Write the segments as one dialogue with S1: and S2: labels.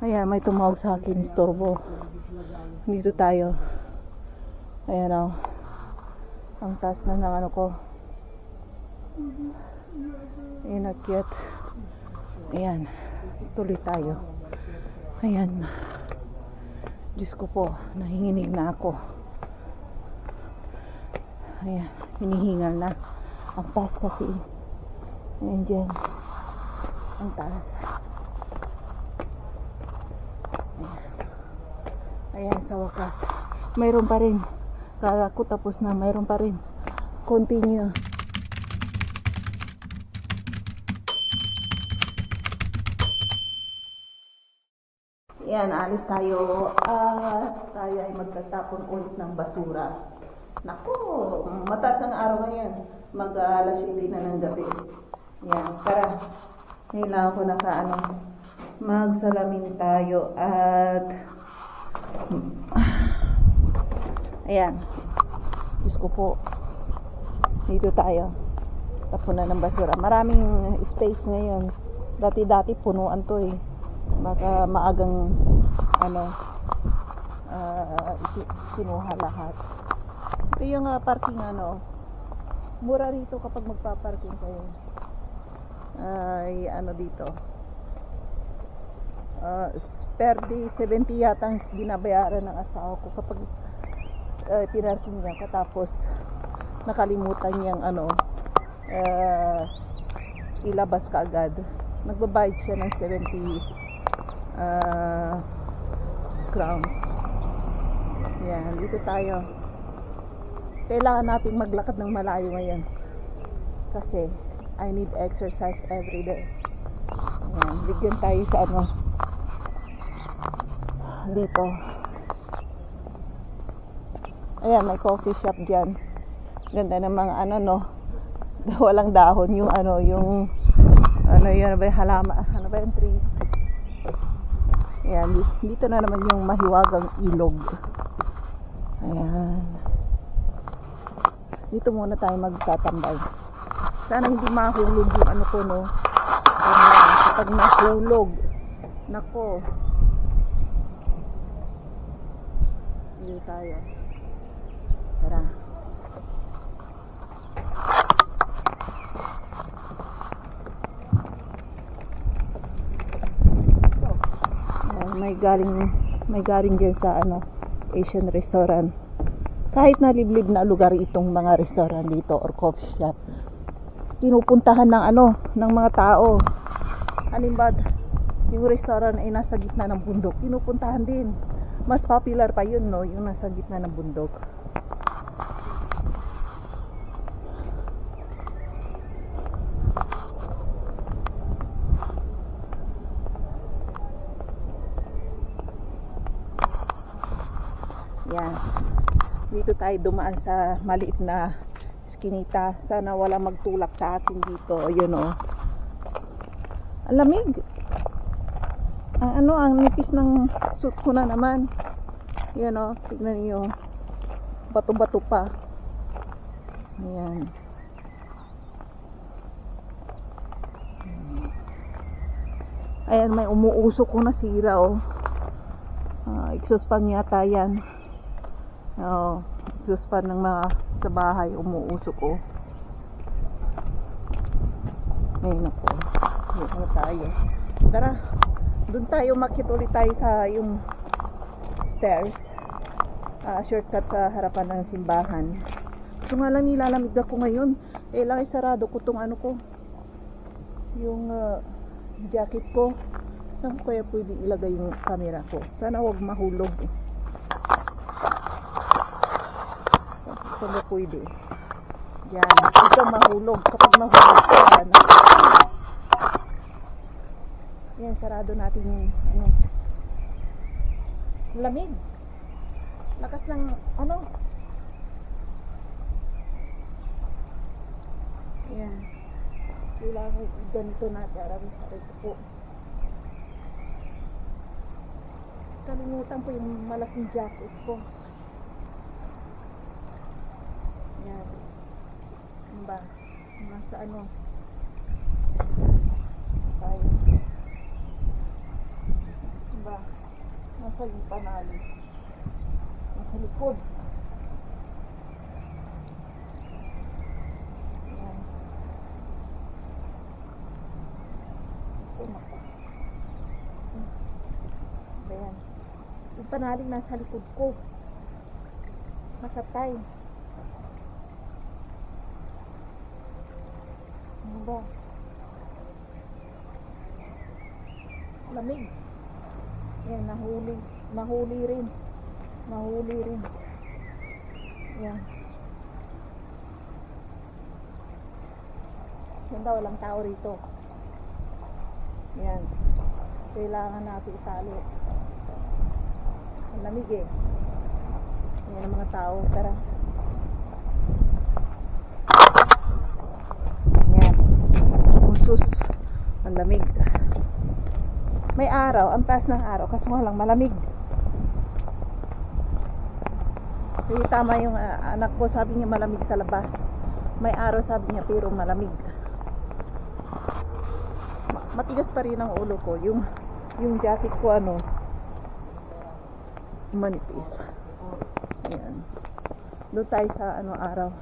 S1: Ayan, may tumawag sa akin, istorbo. Dito tayo. Ayan o. Ang taas na ng ano ko. Ayan, cute. Ayan, tuloy tayo. Ayan. Diyos ko po, nahinginig na ako. Ayan, hinihingal na. Ang taas kasi. Ayan dyan. Ang taas. Ayan, sa wakas. Mayroon pa rin. Kala ko tapos na, mayroon pa rin. Continue. Ayan, alis tayo. Tayo ay magtatapon ulit ng basura. Naku, mataas ang araw ngayon. Mag-alas 7 na ng gabi. Ayan, tara. Ngayon lang ako magsalamin tayo at ayan, Diyos ko po, dito tayo tapunan ng basura. Maraming space ngayon. Dati punuan to eh. Baka maagang kinuha lahat. Ito yung parking mura rito kapag magpa-parking kayo. Ay dito per day 70 yata ang binabayaran ng asawa ko kapag pinarking niya, katapos nakalimutan niyang ilabas ka agad. Nagbabayad siya ng 70 crowns. Yan, dito tayo. Kailangan natin maglakad ng malayo ngayon kasi I need exercise every day. Yan, bigyan tayo sa dito. Ayan, may coffee shop dyan. Ganda ng mga walang dahon yung yung halaman, yung tree. Ayan, dito na naman yung mahiwagang ilog. Ayan, dito muna tayo magtatambay. Sana hindi mahulog yung kapag nahulog, nako, dito tayo. Tara. May galing dyan sa Asian restaurant. Kahit na liblib na lugar itong mga restaurant dito or coffee shop, pinupuntahan ng mga tao. Halimbawa, yung restaurant ay nasa gitna ng bundok, pinupuntahan din. Mas popular pa yun, yung nasa gitna ng bundok. Yan. Dito tayo dumaan sa maliit na skinita. Sana wala magtulak sa akin dito. Yun Ang lamig. Ang nipis ng suit ko na naman. Yan tignan niyo. Bato-bato pa. Ayan. Ayan, may umuusok ko na sira exhaust fan yata yan. Exhaust fan ng mga sa bahay umuusok Ayun po. Dito na tayo. Tara. Doon tayo makit ulit tayo sa yung stairs. Shortcut sa harapan ng simbahan. So nga lang nilalamig ako ngayon. Lang sarado ko tong ko. Yung jacket ko. Saan ko kaya pwede ilagay yung camera ko? Sana wag mahulog Saan ba pwede? Diyan. Ito mahulog. Kapag mahulog ka, yan, sarado natin yung lamig. Lakas ng yan. Kailangan ganito natin. Aray po. Kalimutan po yung malaking jacket ko. Yan. Ano ba? Nasa tayo. Ba? Nasa yung panali. Nasa likod. Ayan. Ayan. Yung panaling nasa likod ko. Nakatay. Ano ba? Lamig. Ayan, nahuli. Nahuli rin. Nahuli rin. Ayan. Ganda, walang tao rito. Ayan. Kailangan natin itali. Ang lamig eh. Ayan ang mga tao. Tara. Ayan. Usus. Ang lamig. May araw. Ang taas ng araw. Kaso nga lang malamig. Kaya tama yung anak ko. Sabi niya malamig sa labas. May araw sabi niya pero malamig. Matigas pa rin ang ulo ko. Yung jacket ko manipis. Ayan. Doon tayo sa araw.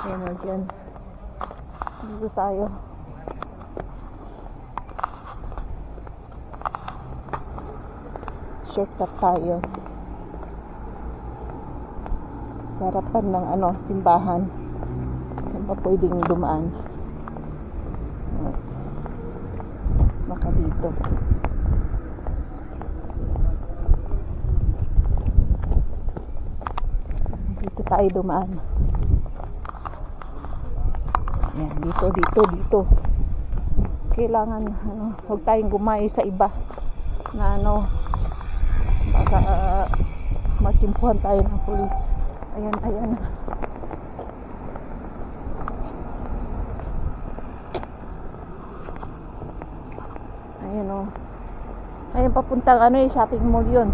S1: Ayan o dyan. Dito tayo. Shortcut tayo. Sa harapan ng simbahan. Saan pa pwedeng dumaan? Baka dito. Dito tayo dumaan. Ayan, dito. Kailangan, huwag tayong gumay sa iba na baka makimpuhan tayo ng pulis. Ayan. Ayan o. Ayan, papuntang shopping mall yun.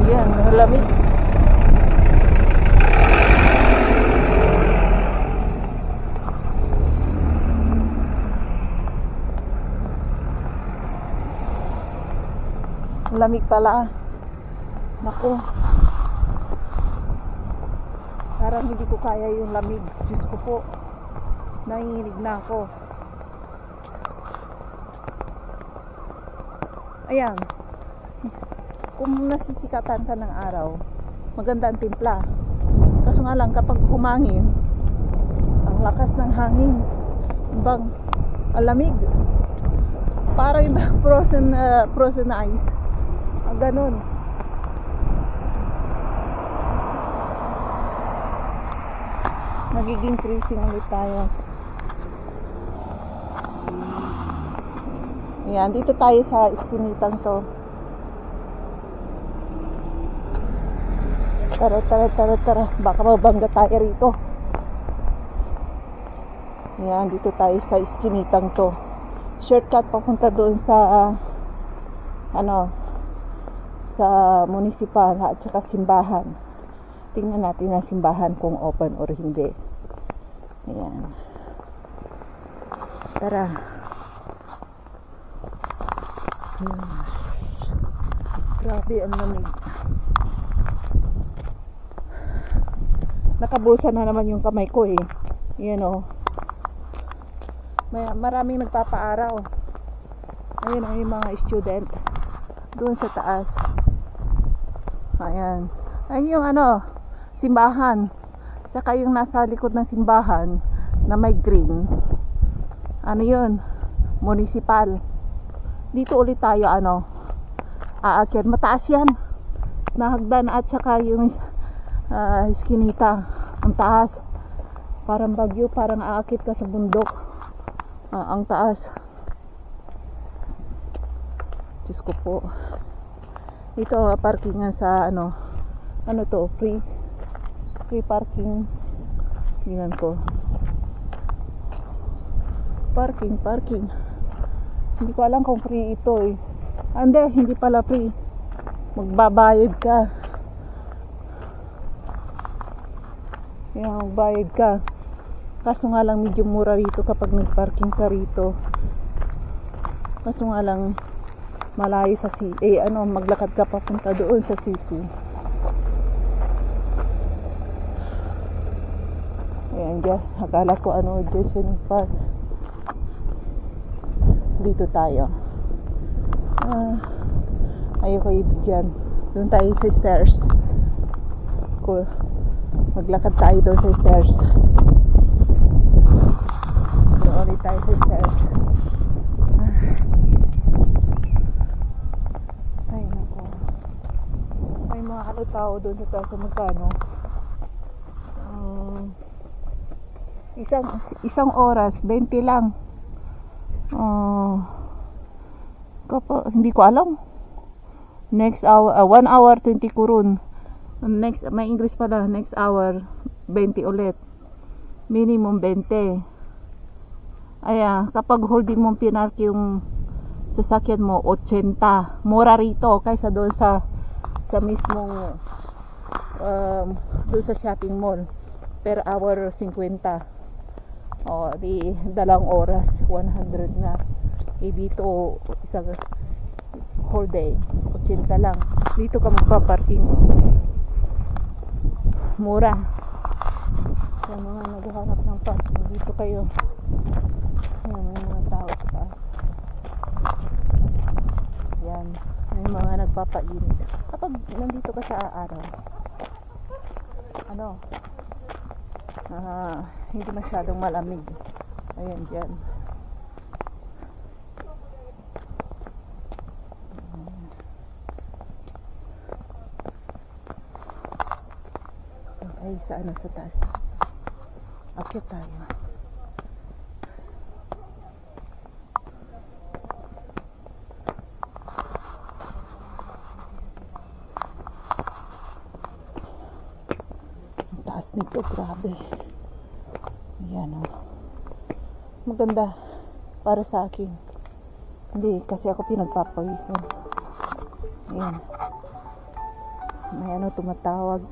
S1: Ayan, malamig. Lamig pala. Naku. Parang hindi ko kaya yung lamig. Diyos ko po. Nanginginig na ako. Ayan. Kung nasisikatan ka ng araw, maganda ang timpla. Kaso nga lang kapag humangin, ang lakas ng hangin. Ang lamig. Parang yung frozen ice. Ganon. Nagiging freezing ulit tayo. Ayan, dito tayo sa iskinitang to. Tara. Baka mabangga tayo rito. Ayan, dito tayo sa iskinitang to. Shortcut papunta doon sa sa municipal at saka simbahan. Tingnan natin ang simbahan kung open or hindi. Ayan. Tara. Grabe ang lamig. Nakabulsa na naman yung kamay ko eh. Ayan o. Maraming nagpapaaraw. Ayan ang yung mga student. Doon sa taas. Ayan. Ayun yung simbahan. Tsaka yung nasa likod ng simbahan na may green. Yun? Municipal. Dito ulit tayo aakyat. Mataas yan. Nahagdan at saka yung iskinita. Ang taas. Parang bagyo. Parang aakyat ka sa bundok. Ang taas. Diyos ko po. Ito parkingan sa to, free parking. Tingnan ko. Parking. Hindi ko alam kung free ito eh. Hindi pala free. Magbabayad ka. Magbayad ka. Kaso nga lang medyo mura rito kapag nagparking ka rito. Kaso nga lang malayo sa city. Maglakad ka papunta doon sa city. Ayan dyan. Akala ko dyan siya ng park. Dito tayo. Ayoko dyan. Doon tayo sa stairs. Maglakad tayo doon sa stairs. Doon ulit tayo sa stairs. Ay nako. May mga tao doon sa taas. Magkano? Isang oras 20 lang. Hindi ko alam. Next hour 1 hour 20 kurun. Next, may English pala. Next hour 20 ulit. Minimum 20. Kapag holding mo pinark yung sasakyan mo 80. Mura rito kaysa doon sa mismong doon sa shopping mall. Per hour 50. Di 2 oras 100 na. Dito isang whole day 80 lang. Dito ka magpa-parking. Mura. Sa mga naghahanap ng parking, dito kayo. May mga tao sa taas. Yan. May mga nagpapainit. Kapag nandito ka sa araw, hindi masyadong malamig. Ayan dyan. Ay, sa taas. Akyat tayo. Ang taas nito, grabe. Ayan maganda para sa akin. Hindi, kasi ako pinagpapawisan. Ayan. May tumatawag.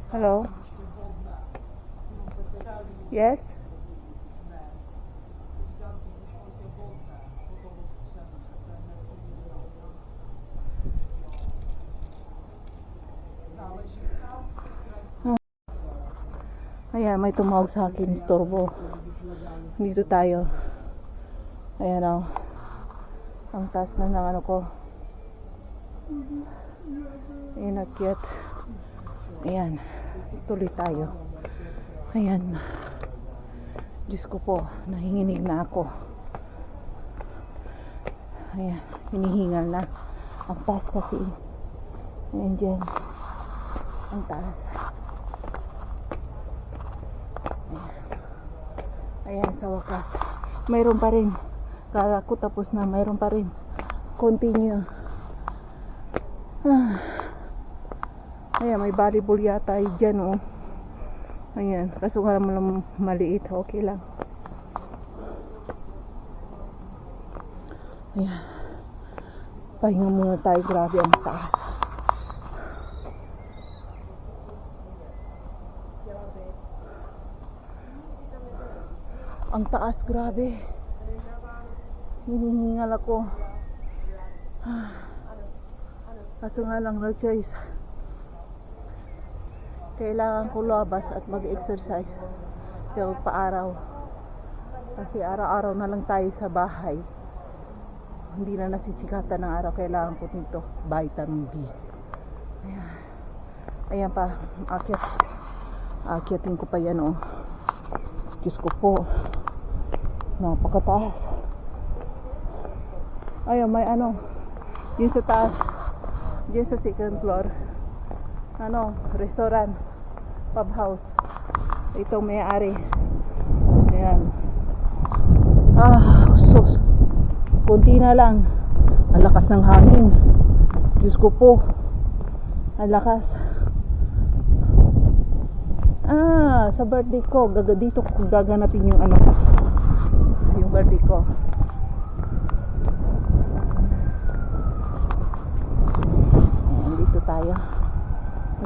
S1: Hello? Yes? Ayan, may tumawag sa akin, istorbo. Dito tayo. Ayan ang taas na ng ko. Ayan, akyat. Ayan, tuloy tayo. Ayan. Diyos ko po, nahinginig na ako. Ayan, hinihingal na. Ang taas kasi. Ayan dyan. Ang taas. Ayan, sa wakas. Mayroon pa rin. Kala ko tapos na, mayroon pa rin. Continue. Ayan, may volleyball yata dyan, Ayan, kaso nga naman maliit. Okay lang. Ayan. Pahinga muna tayo. Grabe ang taas. Ang taas, grabe. Hinihingal ako. Kaso nga lang, no choice. Kailangan ko labas at mag-exercise. Kaya magpa-araw. Kasi araw-araw na lang tayo sa bahay. Hindi na nasisikatan ng araw. Kailangan ko nito vitamin B. Ayan. Ayan pa. Akyatin ko pa yan, Diyos ko po. Napakataas. Ayan, may Diyan sa taas. Diyan sa second floor. Restaurant. Pub house. Itong may-ari. Ayan. Sus. Kunti na lang. Ang lakas ng hangin. Diyos ko po. Ang lakas. Sa birthday ko, dito ko gaganapin yung birthday ko.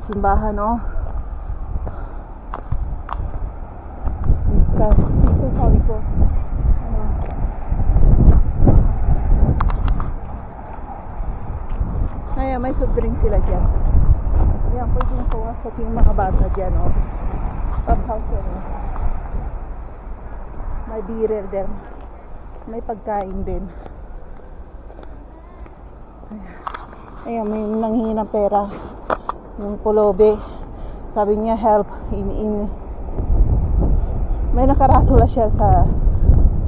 S1: Yung simbahan, oh. Dito sabi ko, ano, ay, may soft drink sila dyan. Ayan, pwedeng pumasok yung mga bata dyan, oh. Pub-house yun, oh. May beer din. May pagkain din. Ayan, may nanghingi ng pera. Yung pulobe. Sabi niya, help. May nakaratula siya sa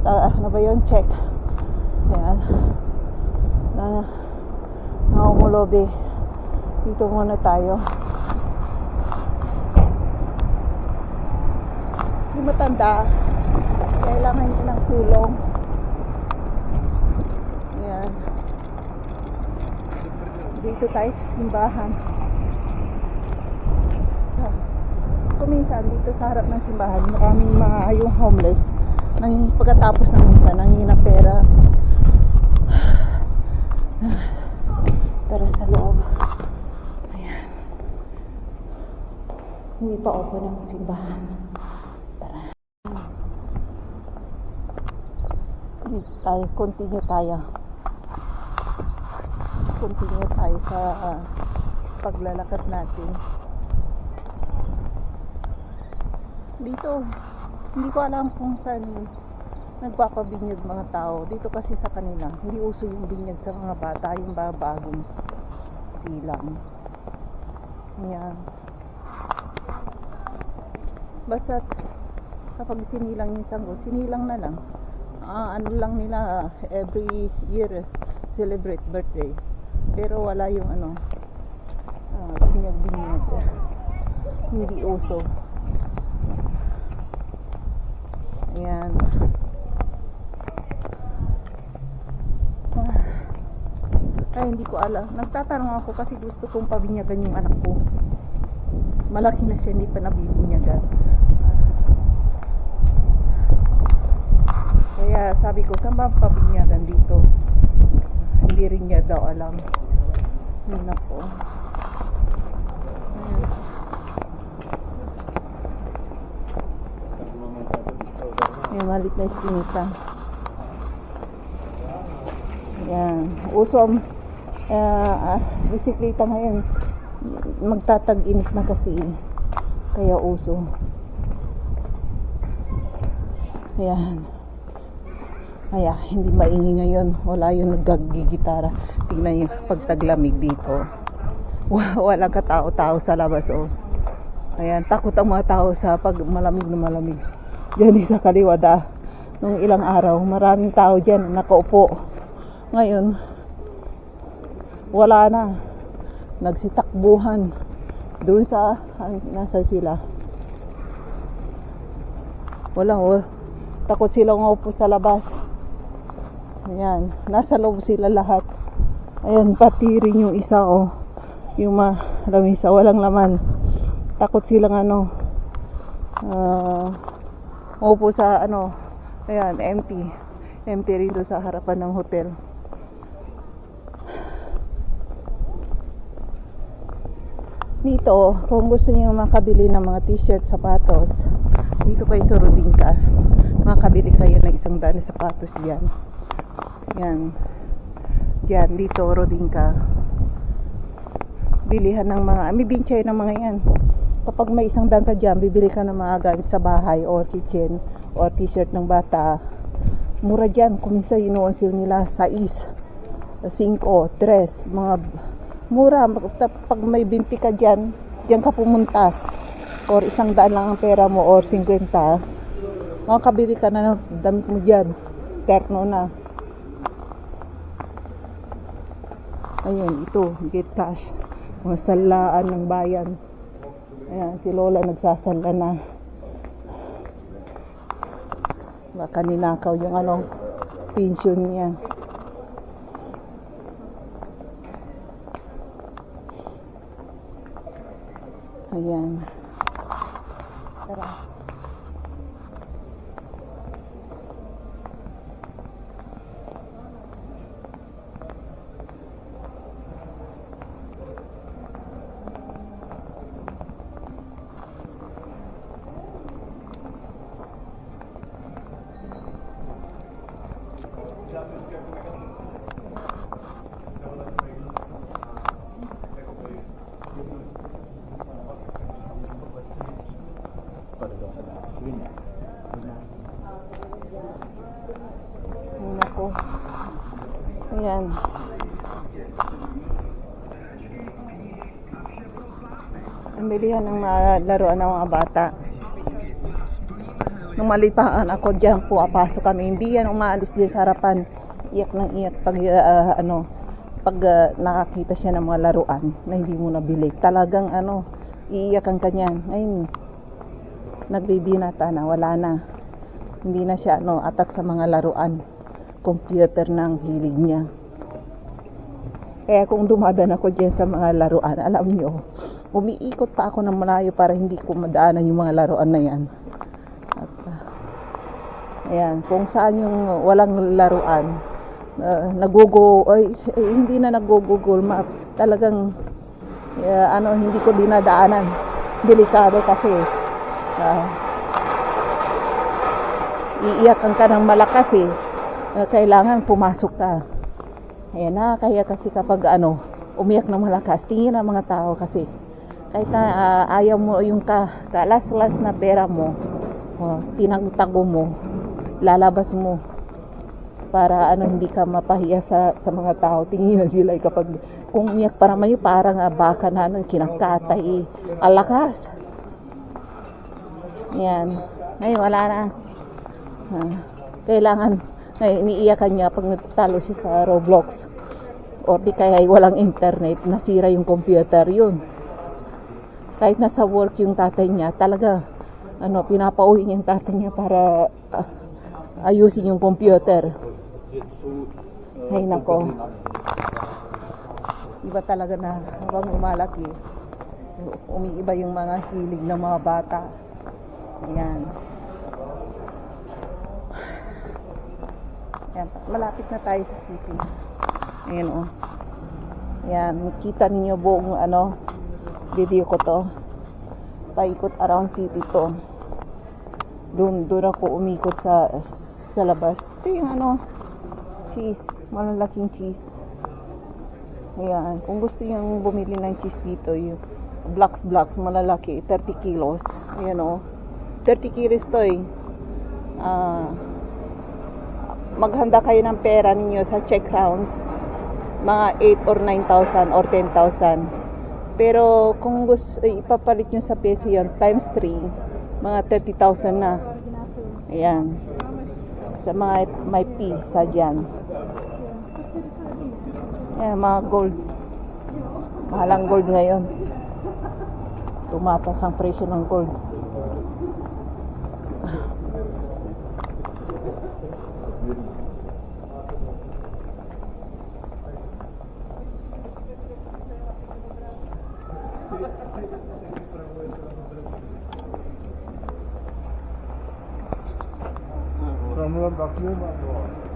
S1: ano ba yun? Check. Ayan. Umulobe. Dito muna tayo. Yung matanda, kailangan niya ng tulong. Ayan. Dito tayo sa simbahan. Kuminsan dito sa harap ng simbahan, maraming mga yung homeless. Pagkatapos ng misa, nanghingi ng pera. Tara sa loob. Ayan. Hindi pa open ang simbahan. Tara. Dito tayo, continue tayo sa paglalakad natin. Dito, hindi ko alam kung saan nagpapabinyag mga tao. Dito kasi sa kanila, hindi uso yung binyag sa mga bata, yung bagong silang. Ayan. Basta kapag sinilang yung sanggol, sinilang na lang. Ano lang nila, every year celebrate birthday. Pero wala yung binyag. Hindi uso. Ayan. Ay, hindi ko alam. Nagtatanong ako kasi gusto kong pabinyagan yung anak ko. Malaki na siya, hindi pa nabibinyagan. Kaya sabi ko, saan ba pabinyagan dito? Hindi rin niya daw alam. Yun ako. Yung malit na iskinita. Yan. Uso ang bisikleta ngayon. Magtatag-init na kasi. Kaya uso. Yan. Kaya hindi maingay ngayon. Wala yung naggagigitara. Tingnan yung pagtaglamig dito. Walang katao-tao sa labas, oh. Ayan, takot ang mga tao sa pag malamig na malamig. Diyan sa kaliwa nung ilang araw, maraming tao dyan nakaupo. Ngayon, wala na. Nagsitakbuhan doon sa nasa sila. Wala, takot silang upo sa labas. Ayan, nasa loob sila lahat. Ayan, pati rin yung isa, oh. Yung lamisa, walang laman. Takot silang upo sa ayan, empty rito sa harapan ng hotel. Dito, kung gusto niyo makabili ng mga t-shirt, sapatos, dito kayo sa Rodinka. Makabili kayo ng 100 na sapatos diyan. Yan. Diyan dito Rodinka. Bilihan ng mga, may binchay ng mga yan. Kapag may 100 ka dyan, bibili ka ng mga gamit sa bahay o kitchen o t-shirt ng bata. Mura dyan. Kung minsan inuunsil nila 6, 5, 3, mga mura. Pag may 20 ka dyan, dyan ka pumunta. Or 100 lang ang pera mo or 50. Makakabili ka na ng damit mo dyan. Terno na. Ayun, ito, get cash. Mga salaan ng bayan. Ayan, si Lola nagsasala na. Baka ninakaw yung pension niya. Ayan. Tara. Ayan. Ang bilihan ng mga laruan ng mga bata. Nung malipaan ako diyan, puapasok kami. Hindi yan umaalis din sa harapan. Iyak ng iyak pag nakakita siya ng mga laruan na hindi mo nabili. Talagang iiyakan kanyan. Ngayon, nagbibinata na, wala na. Hindi na siya atat sa mga laruan. Computer ng hilig niya. Kaya kung dumadaan ako dyan sa mga laruan, alam nyo, umiikot pa ako ng malayo para hindi ko madaanan yung mga laruan na yan. At, ayan, kung saan yung walang laruan, hindi na nag-Google Map. Talagang, hindi ko dinadaanan. Delikado kasi, iiyakan ka ng malakas kailangan pumasok ka. Ayan, nakakaya kasi kapag umiyak ng malakas, tingin ng mga tao kasi kahit na ayaw mo yung kalas-las na pera mo, pinagtago mo, lalabas mo para hindi ka mapahiya sa mga tao. Tingin na sila kapag kung umiyak para may parang baka na kinakatay, alakas. Ayan, ngayon wala na. Kailangan iniiyakan niya pag natalo siya sa Roblox or di kaya walang internet, nasira yung computer yun. Kahit nasa work yung tatay niya, talaga pinapauwi niya yung tatay niya para ayusin yung computer. Ay nako, iba talaga na habang lumalaki, umiiba yung mga hilig ng mga bata. Ayan. Ayan, malapit na tayo sa city. Ayan Ayan, kita ninyo buong video ko to. Paikot around city to. Doon ako umikot sa labas. Ito yung cheese, malalaking cheese. Ayan, kung gusto yung bumili ng cheese dito, yung blocks malalaki, 30 kilos. Ayan 30 kilos to maghanda kayo ng pera ninyo sa check rounds, mga 8 or 9,000 or 10,000. Pero kung gusto ipapalit nyo sa peso yan, times 3, mga 30,000 na. Ayan, sa mga may pisa dyan. Ayan, mga gold, mahalang gold ngayon, tumatas ang presyo ng gold.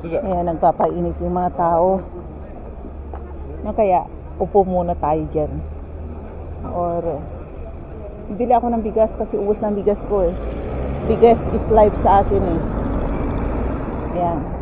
S1: Ayan, nagpapainit yung mga tao. Kaya upo muna tayo dyan. Or bili ako ng bigas kasi ubos ng bigas ko Bigas is life sa akin Ayan.